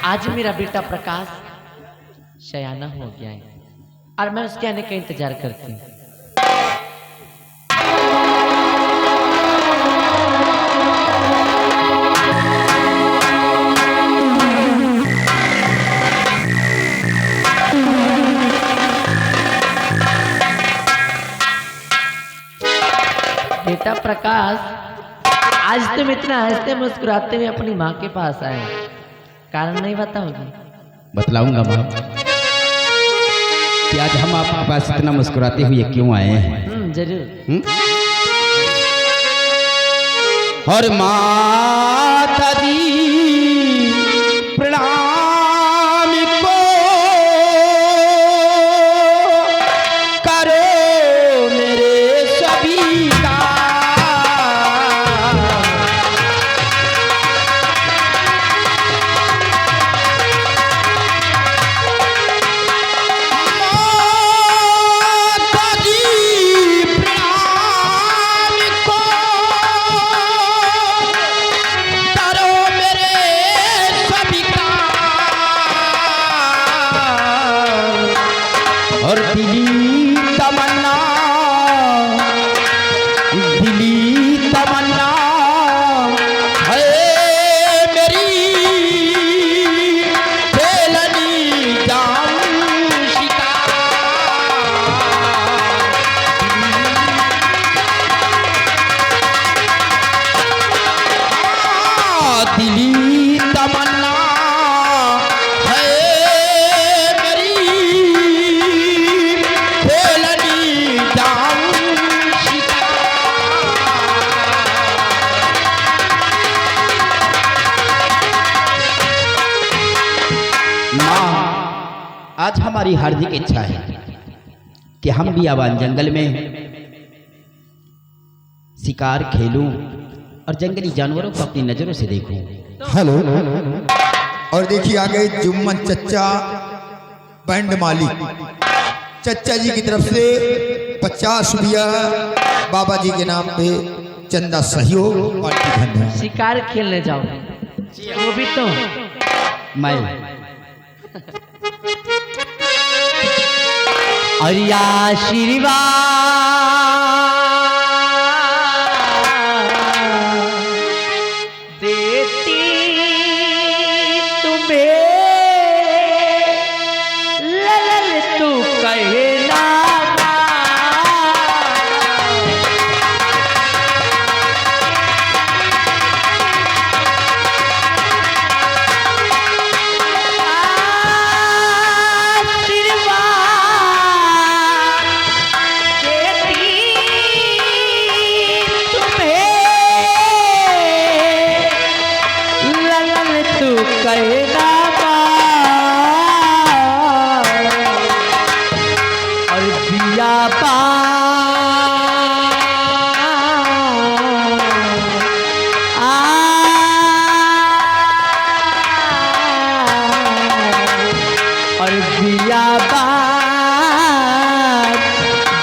आज मेरा बेटा प्रकाश शयाना हो गया है और मैं उसके आने का इंतजार करती हूँ। बेटा प्रकाश, आज तुम इतना हंसते मुस्कुराते हुए अपनी माँ के पास आए, कारण नहीं बताओगे? बतलाऊंगा माँ कि आज हम आपके पास इतना मुस्कुराते हुए क्यों आए हैं। जरूर। और माता दी प्रणाम को करो मेरे सभी का। और दिली तमन्ना है मेरी खेलनी जाम शिकार। दिली तमन्ना आज हमारी हार्दिक इच्छा है कि हम भी आवान जंगल में शिकार खेलूं और जंगली जानवरों को अपनी नजरों से देखूं। हेलो, और देखिए आगे जुम्मन चच्चा बैंड मालिक चच्चा जी की तरफ से 50 रुपया बाबा जी के नाम पे चंदा सहयोग पार्टी धन्यवाद। शिकार खेलने जाओ वो भी तो मैं और आशीर्वाद देती तुम्हें ललल तू कहना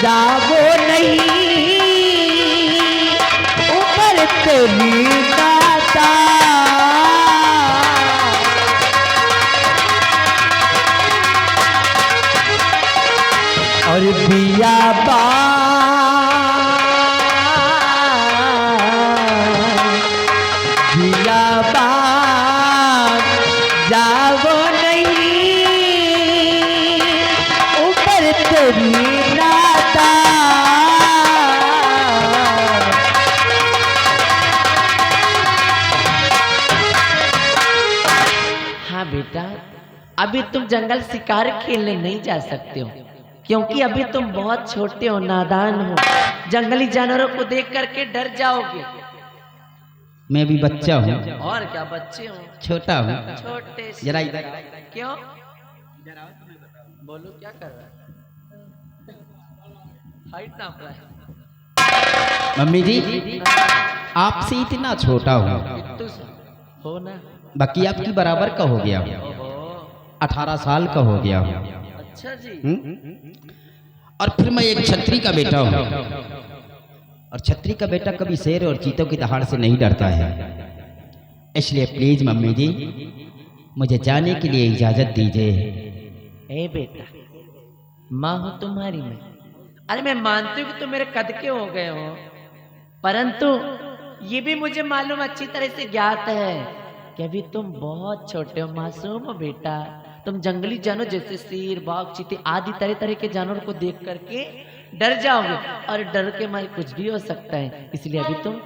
जाओ नहीं ऊपर तेरी दाता और बियाबा जाओ नहीं ऊपर तेरी दाता। हाँ बेटा, अभी तुम जंगल शिकार खेलने नहीं जा सकते हो क्योंकि अभी तुम बहुत छोटे हो, नादान हो। जंगली जानवरों को देख करके डर जाओगे। मैं भी बच्चा हूँ। और क्या, बच्चे हो, छोटा हूँ, छोटे से। जरा इधर क्यों बोलो, क्या कर रहा है? हाइट नाप रहा है। मम्मी जी, आपसे इतना छोटा हूँ, हो ना, बाकी आपकी बराबर का हो गया, 18 साल का हो गया हूँ। अच्छा जी। और फिर मैं एक छत्री का बेटा हूँ। और छतरी का बेटा कभी शेर और चीतों की दहाड़ से नहीं डरता है। इसलिए प्लीज मम्मी जी मुझे जाने के लिए इजाजत दीजिए। ए बेटा, माँ हो तुम्हारी मैं। अरे मैं मानती हूँ कि तुम मेरे कद के हो गए हो, परंतु ये भी मुझे मालूम अच्छी तरह से ज्ञात है कि अभी तुम बहुत छोटे हो, मासूम हो बेटा। तुम जंगली जानवर जैसे शेर, बाघ, चीते आदि तरह तरह के जानवरों को देख करके डर जाओगे और डर के मारे कुछ भी हो सकता है, इसलिए अभी तुम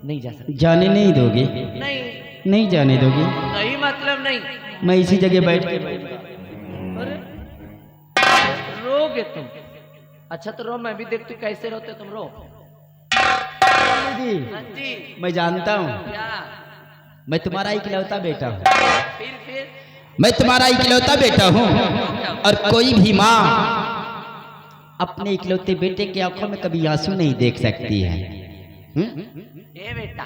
नहीं जा सकते। जाने नहीं दोगे? नहीं नहीं जाने दोगे? नहीं मतलब नहीं। मैं इसी जगह बैठ के अरे रोगे तुम? अच्छा तो रो, मैं भी देखती हूँ कैसे रोते तुम। रो जी, हाँ जी। मैं जानता हूँ क्या? मैं तुम्हारा इकलौता बेटा हूँ। फिर मैं तुम्हारा इकलौता बेटा हूँ और कोई भी माँ अपने इकलौते बेटे की आंखों में कभी आंसू नहीं देख सकती है। ए बेटा,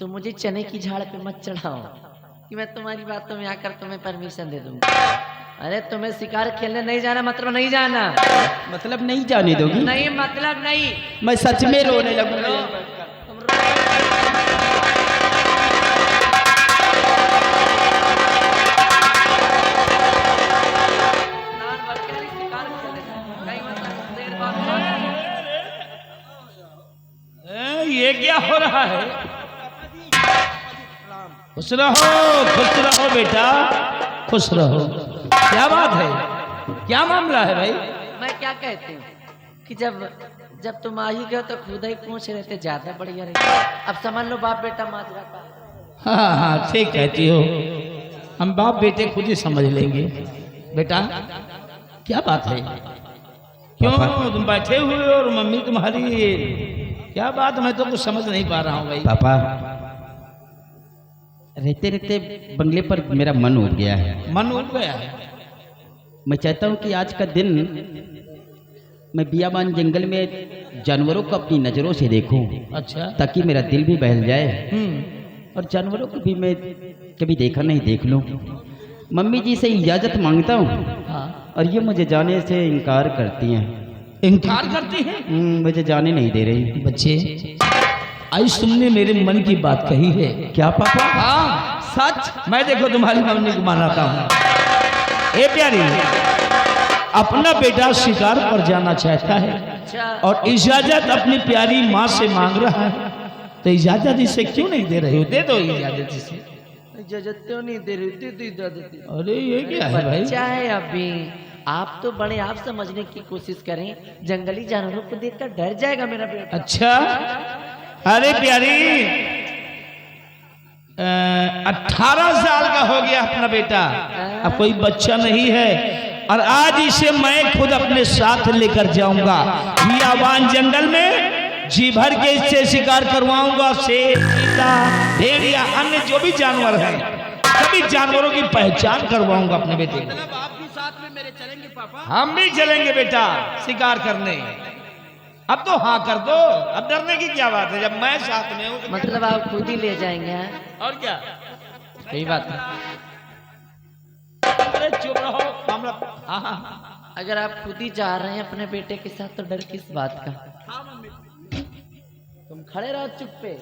तुम मुझे चने की झाड़ पे मत चढ़ाओ कि मैं तुम्हारी बातों में आकर तुम्हें परमिशन दे दूंगा। अरे तुम्हें शिकार खेलने नहीं जाना मतलब नहीं जाना। मतलब नहीं जाने दोगी? नहीं मतलब नहीं। मैं सच में रोने लगूंगा। तुम रो। नान भर के नहीं शिकार खेलने जाना। नहीं मतलब देर बाद ये क्या हो रहा है? खुश रहो बेटा, खुश रहो। क्या बात है, क्या मामला है भाई? मैं क्या कहती हूँ कि जब तुम आ ही गए तो खुद ही पूछ रहे थे, ज्यादा बढ़िया रही। अब समझ लो बाप बेटा माजरा का। हाँ ठीक कहती हो, हम बाप बेटे खुद ही समझ लेंगे। बेटा क्या बात है, क्यों तुम बैठे हुए हो और मम्मी तुम्हारी क्या बात? मैं तो कुछ समझ नहीं पा रहा हूँ भाई। पापा रहते रहते बंगले पर मेरा मन उठ गया है। मन उठ गया है? मैं चाहता हूँ कि आज का दिन मैं बियाबान जंगल में जानवरों को अपनी नजरों से देखूं। अच्छा। ताकि मेरा दिल भी बहल जाए और जानवरों को भी मैं कभी देखा नहीं देख लूं। मम्मी जी से इजाजत मांगता हूँ हाँ। और ये मुझे जाने से इनकार करती हैं। इनकार करती हैं? मुझे जाने नहीं दे रही। बच्चे आज तुमने मेरे मन की बात कही है। क्या पापा? हाँ सच। मैं देखो तुम्हारी मम्मी को मनाता हूँ। ए प्यारी, अपना बेटा शिकार पर जाना चाहता है अच्छा। और इजाजत अपनी प्यारी माँ से मांग रहा है, तो इजाजत इसे क्यों नहीं दे रहे हो? दे दो इजाजत इसे। इजाजत क्यों नहीं दे रही? दे दो इजाजत। अरे ये क्या है भाई? बच्चा है अभी, आप तो बड़े, आप समझने की कोशिश करें। जंगली जानवरों को देखकर डर जाएगा मेरा बेटा। अच्छा। अरे प्यारी, 18 साल का हो गया अपना बेटा, अब कोई बच्चा नहीं है। और आज इसे मैं खुद अपने साथ लेकर जाऊंगा बियाबान जंगल में, जी भर के इससे शिकार करवाऊंगा। शेर, चीता, भेड़िया, अन्य जो भी जानवर हैं, सभी जानवरों की पहचान करवाऊंगा अपने बेटे को। आप भी साथ में मेरे चलेंगे पापा? हम भी चलेंगे बेटा शिकार करने। अब तो हाँ कर दो, अब डरने की क्या बात है जब मैं साथ में हूँ। मतलब आप खुद ही ले जाएंगे? हैं? और क्या? सही बात है। अरे चुप रहो हमरा। हाँ हाँ। अगर आप खुद ही जा रहे हैं अपने बेटे के साथ तो डर किस बात का? तुम खड़े रहो चुप पे।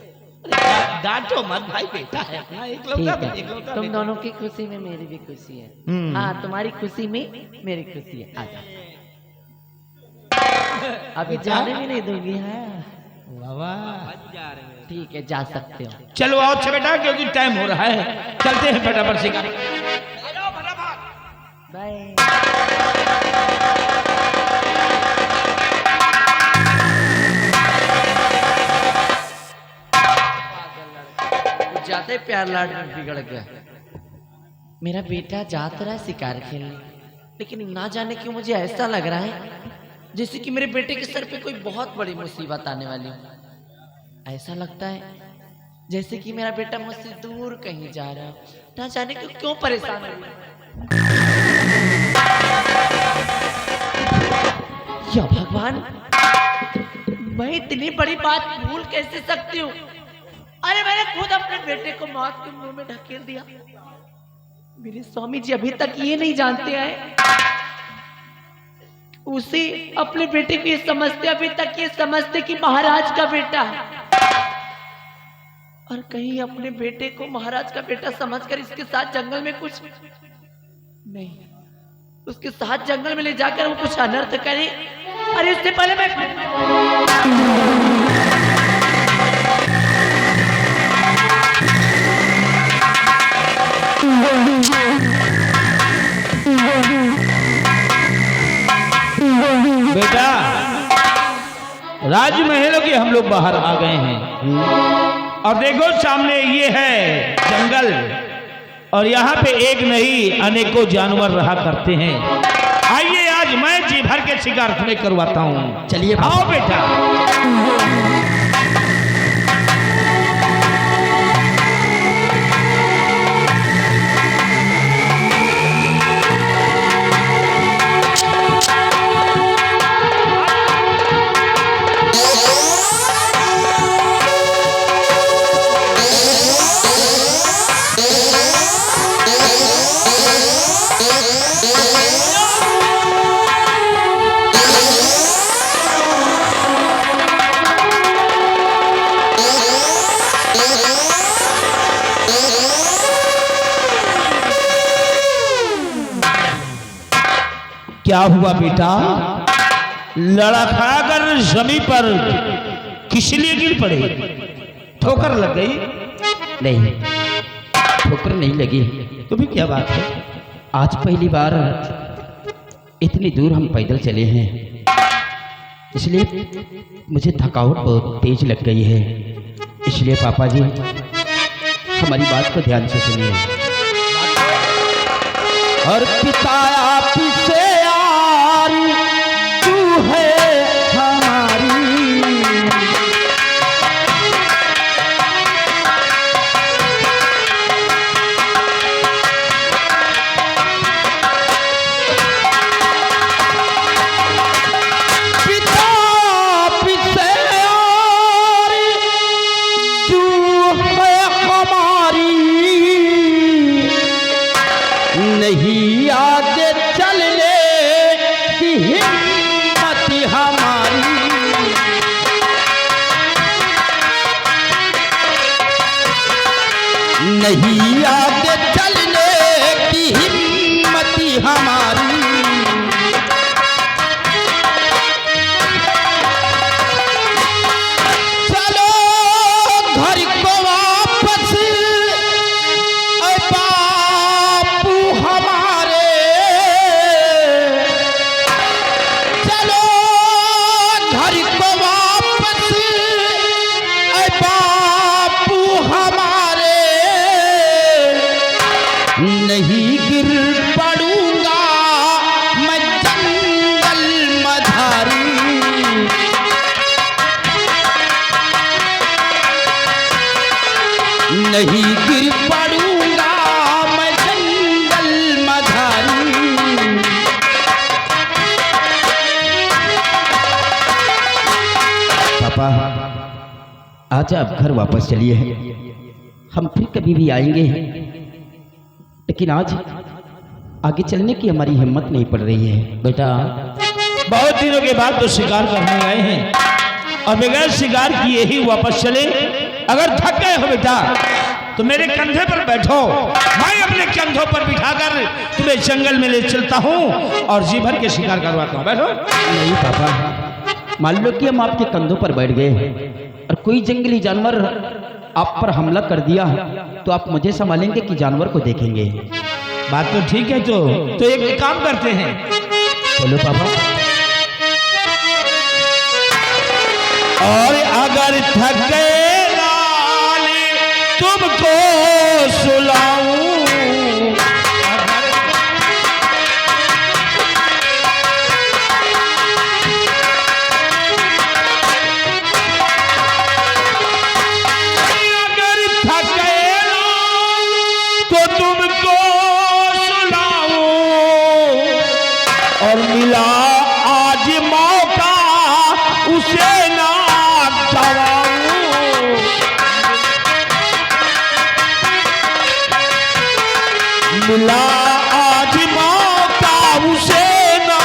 डांटो मत भाई, बेटा है अपना इकलौता। ठीक है, तुम दोनों की खुशी में मेरी भी खुशी है। हाँ, तुम्हारी खुशी में मेरी खुशी है। आजा। अभी जाने भी नहीं दूंगी। है ठीक है, जा सकते हो। चलो आओ अच्छा बेटा, क्योंकि टाइम हो रहा है, चलते हैं फटाफट शिकार। बाय। ज्यादा प्यार लाड में बिगड़ गया। मेरा बेटा जाता रहा शिकार खेलने, लेकिन ना जाने क्यों मुझे ऐसा लग रहा है जैसे कि मेरे बेटे के सर पे कोई बहुत बड़ी मुसीबत आने वाली है। ऐसा लगता है जैसे कि मेरा बेटा मुझसे दूर कहीं जा रहा है, ना जाने क्यों परेशान है। या भगवान, मैं इतनी बड़ी बात भूल कैसे सकती हूँ? अरे मैंने खुद अपने बेटे को मौत के मुंह में ढकेल दिया। मेरे स्वामी जी अभी तक ये नहीं जानते हैं उसी अपने बेटे को ये समझते, अभी तक ये समझते कि महाराज का बेटा है, और कहीं अपने बेटे को महाराज का बेटा समझकर इसके साथ जंगल में कुछ नहीं, उसके साथ जंगल में ले जाकर वो कुछ अनर्थ करे। अरे उससे पहले मैं बेटा, राजमहलों के हम लोग बाहर आ गए हैं और देखो सामने ये है जंगल, और यहाँ पे एक नहीं अनेकों जानवर रहा करते हैं। आइए आज मैं जी भर के शिकार तुम्हें करवाता हूँ। चलिए आओ बेटा। क्या हुआ बेटा? लड़खड़ाकर जमीन पर किस लिए गिर पड़े? ठोकर लग गई? नहीं, ठोकर नहीं लगी। तो भी क्या बात है? आज पहली बार इतनी दूर हम पैदल चले हैं, इसलिए मुझे थकावट बहुत तेज लग गई है। इसलिए पापा जी हमारी बात को ध्यान से सुनिए। और पिता आप से यारी तू है हमारी, पिता आप से यारी तू है हमारी, नहीं आगे चलने की हिम्मत हमारी, नहीं आगे चलने की हिम्मत हमारी। चलो घर को वापस ऐ बापू हमारे, चलो घर को वापस ऐ बापू हमारे, नहीं गिर पड़ूंगा मैं जंगल मधारी, नहीं गिर पड़ूंगा मैं जंगल मधारी। पापा आज आप घर वापस चलिए, हम फिर कभी भी आएंगे, लेकिन आज आगे चलने की हमारी हिम्मत नहीं पड़ रही है। बेटा, बहुत दिनों के बाद तो शिकार करने आए हैं और बगैर शिकार किए ही वापस चले। अगर थक गए हो बेटा तो मेरे कंधे पर बैठो, मैं अपने कंधों पर बिठाकर तुम्हें जंगल में ले चलता हूँ और जी भर के शिकार करवाता हूँ। बैठो। नहीं पापा, मान लो कि हम आपके कंधों पर बैठ गए और कोई जंगली जानवर आप पर हमला कर दिया, तो आप मुझे संभालेंगे कि जानवर को देखेंगे? बात तो ठीक है। तो एक काम करते हैं। बोलो पापा। और अगर थक गए लाल तुमको सुलाऊं, अगर थक गए लाल तो तुमको सुलाऊं, और मिला आज मौका उसे ना गवाऊं, मिला आज मौका उसे ना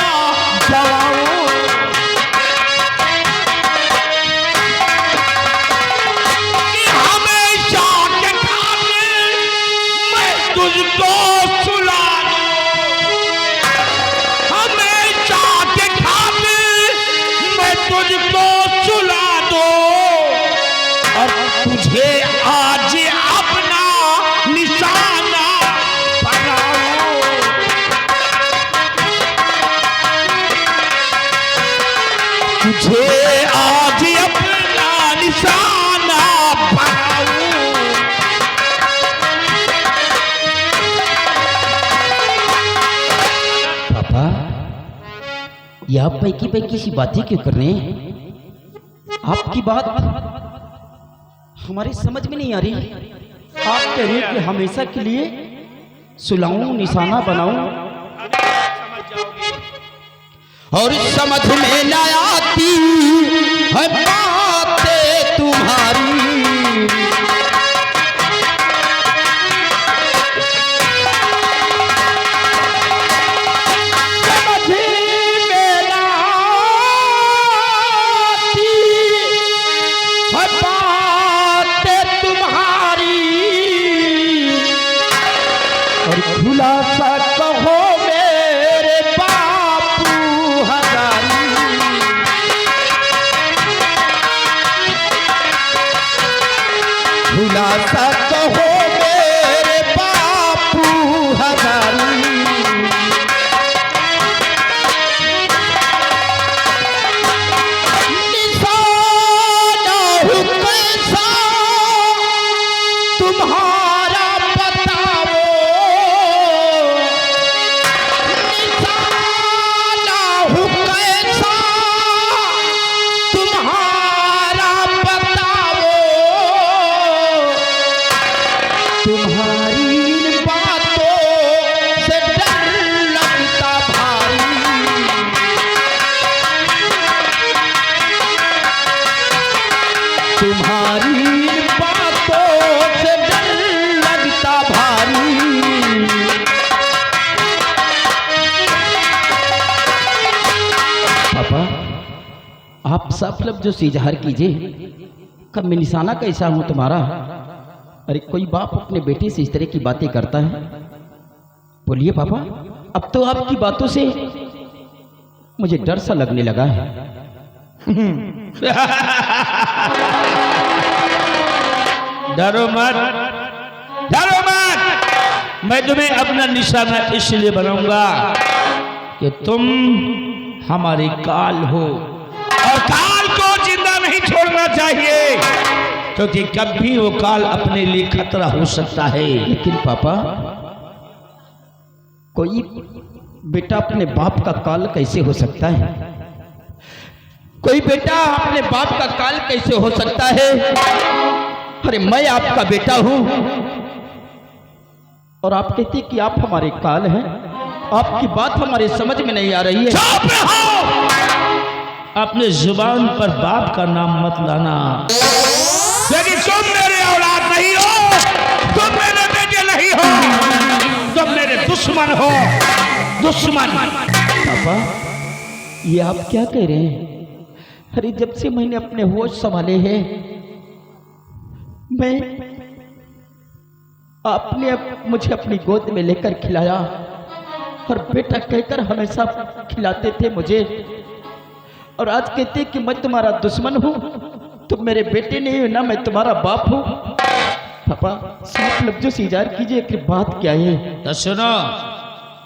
गवाऊं। तुझे आज अपना निशाना बनाऊं। तुझे आज अपना निशाना बनाऊं। पापा, ये आप पैकी पैकी सी बातें क्यों कर रहे हैं? आपकी बात हमारी समझ में नहीं आ रही। आप कह रहे हैं कि हमेशा के लिए सुलाऊं, निशाना बनाऊं, और समझ में न आती है बातें तुम्हारी। खुलासा कहो मेरे बापू हजारी। खुलासा कहो मेरे बापू हजारी। निशाना हूँ कैसा तुम्हारा बताओ। तुम्हारी बातों से डर लगता भारी। तुम्हारी बातों से डर लगता भारी। पापा, आप साफ लफ्ज़ों से इजहार कीजिए, कब मैं निशाना कैसा हूं तुम्हारा? अरे कोई बाप अपने बेटे से इस तरह की बातें करता है? बोलिए पापा, अब तो आपकी बातों से मुझे डर सा लगने लगा है। डरो मत, डरो मत। मैं तुम्हें अपना निशाना इसलिए बनाऊंगा कि तुम हमारे काल हो, और काल को जिंदा नहीं छोड़ना चाहिए, क्योंकि कभी वो काल अपने लिए खतरा हो सकता है। लेकिन पापा, कोई बेटा अपने बाप का काल कैसे हो सकता है? कोई बेटा अपने बाप का काल कैसे हो सकता है? अरे मैं आपका बेटा हूं, और आप कहते कि आप हमारे काल हैं। आपकी बात हमारे समझ में नहीं आ रही है। चुप रहो! अपने जुबान पर बाप का नाम मत लाना, लेकिन तुम मेरे औलाद नहीं हो, तुम मेरे बेटे नहीं हो, तुम मेरे दुश्मन हो, दुश्मन। पापा, ये आप क्या कह रहे हैं? अरे जब से मैंने अपने होश संभाले हैं, आपने मुझे अपनी गोद में लेकर खिलाया, और बेटा कहकर हमेशा खिलाते थे मुझे, और आज कहते कि मैं तुम्हारा दुश्मन हूं। तुम मेरे बेटे नहीं हो ना, मैं तुम्हारा बाप हूं। पापा, साफ लफ्जों से इजहार कीजिए कि बात क्या है? तो सुनो,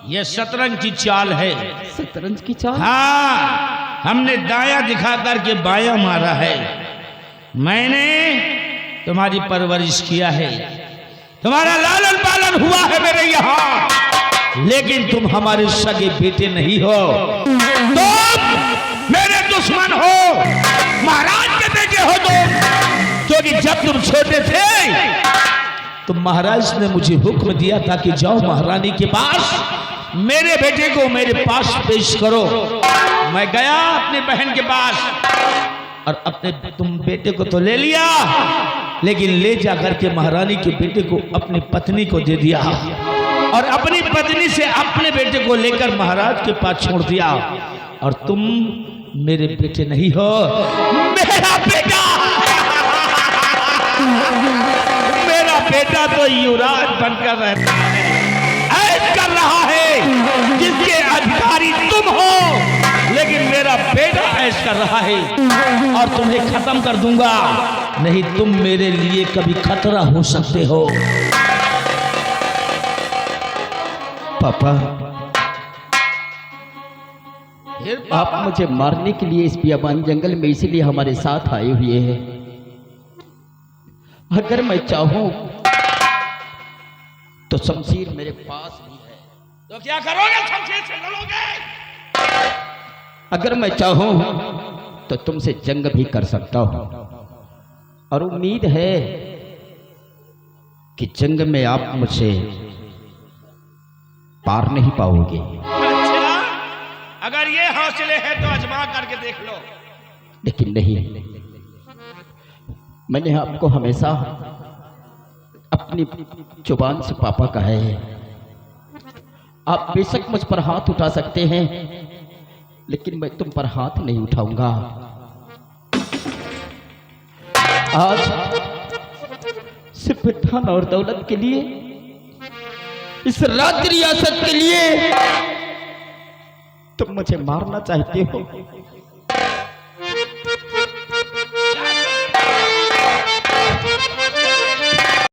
ये शतरंज की चाल है। शतरंज की चाल? हाँ, हमने दाया दिखा करके बाया मारा है। मैंने तुम्हारी परवरिश किया है, तुम्हारा लालन पालन हुआ है मेरे यहाँ, लेकिन तुम हमारे सगे बेटे नहीं हो, तुम मेरे दुश्मन हो, महाराज के बेटे हो तुम। क्योंकि जब तुम छोटे थे तो महाराज ने मुझे हुक्म दिया था कि जाओ महारानी के पास, मेरे बेटे को मेरे पास पेश करो। मैं गया अपनी बहन के पास, और अपने तुम बेटे को तो ले लिया, लेकिन ले जा करके महारानी के बेटे को अपनी पत्नी को दे दिया, और अपनी पत्नी से अपने बेटे को लेकर महाराज के पास छोड़ दिया। और तुम मेरे बेटे नहीं हो, मेरा बेटा मेरा बेटा तो युवराज बनकर रहता है, ऐश कर रहा है, जिसके अधिकारी तुम हो, लेकिन मेरा बेटा ऐश कर रहा है, और तुम्हें खत्म कर दूंगा। नहीं तुम मेरे लिए कभी खतरा हो सकते हो। पापा, फिर आप मुझे मारने के लिए इस बियाबान जंगल में इसलिए हमारे साथ आए हुए हैं। अगर मैं चाहूं तो शमशीर मेरे पास ही है। तो क्या करोगे? शमशीर से लड़ोगे? अगर मैं चाहूं तो तुमसे जंग भी कर सकता हूं, और उम्मीद है कि जंग में आप मुझसे पार नहीं पाओगे। अच्छा, अगर ये हौसले हैं तो आजमा करके देख लो। लेकिन नहीं, मैंने आपको हमेशा अपनी जुबान से पापा कहा है। आप बेशक मुझ पर हाथ उठा सकते हैं, लेकिन मैं तुम पर हाथ नहीं उठाऊंगा। आज सिर्फ धन और दौलत के लिए, इस राज्य रियासत के लिए तुम मुझे मारना चाहते हो,